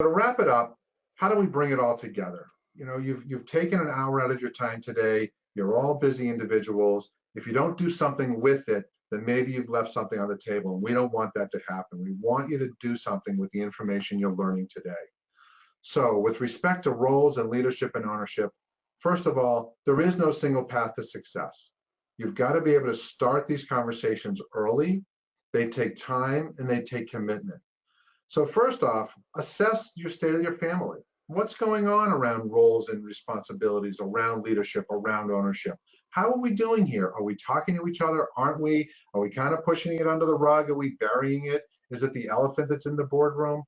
To wrap it up, how do we bring it all together? You've taken an hour out of your time today. You're all busy individuals. If you don't do something with it, then maybe you've left something on the table, and we don't want that to happen. We want you to do something with the information you're learning today. So with respect to roles and leadership and ownership, first of all, there is no single path to success. You've got to be able to start these conversations early. They take time and they take commitment. So first off, assess your state of your family. What's going on around roles and responsibilities, around leadership, around ownership? How are we doing here? Are we talking to each other? Aren't we? Are we kind of pushing it under the rug? Are we burying it? Is it the elephant that's in the boardroom?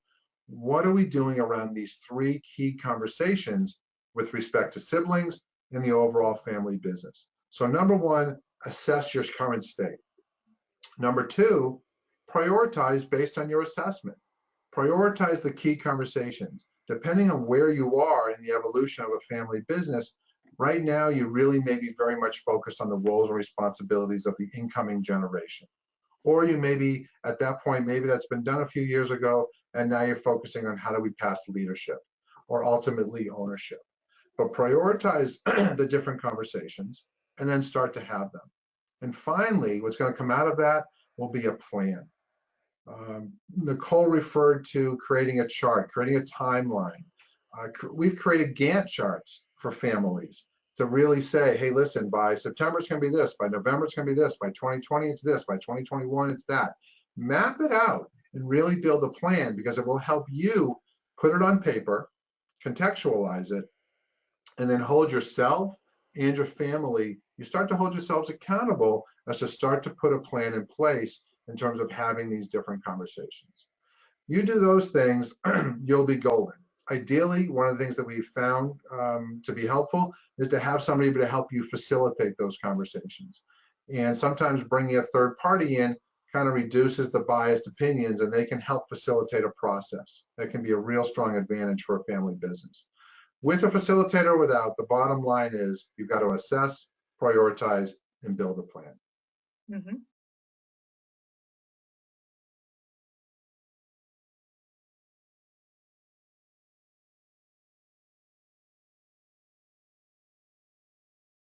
What are we doing around these three key conversations with respect to siblings and the overall family business? So number one, assess your current state. Number two, prioritize based on your assessment. Prioritize the key conversations. Depending on where you are in the evolution of a family business, right now you really may be very much focused on the roles and responsibilities of the incoming generation. Or you may be at that point, maybe that's been done a few years ago, and now you're focusing on how do we pass leadership or ultimately ownership. But prioritize the different conversations and then start to have them. And finally, what's going to come out of that will be a plan. Nicole referred to creating a chart, creating a timeline. We've created Gantt charts for families to really say, hey, listen, by September it's going to be this, by November it's going to be this, by 2020 it's this, by 2021 it's that. Map it out and really build a plan, because it will help you put it on paper, contextualize it, and then hold yourself and your family. You start to hold yourselves accountable as to start to put a plan in place in terms of having these different conversations. You do those things, you'll be golden. Ideally, one of the things that we've found to be helpful is to have somebody to help you facilitate those conversations. And sometimes bringing a third party in kind of reduces the biased opinions, and they can help facilitate a process. That can be a real strong advantage for a family business. With a facilitator or without, the bottom line is you've got to assess, prioritize, and build a plan. Mm-hmm.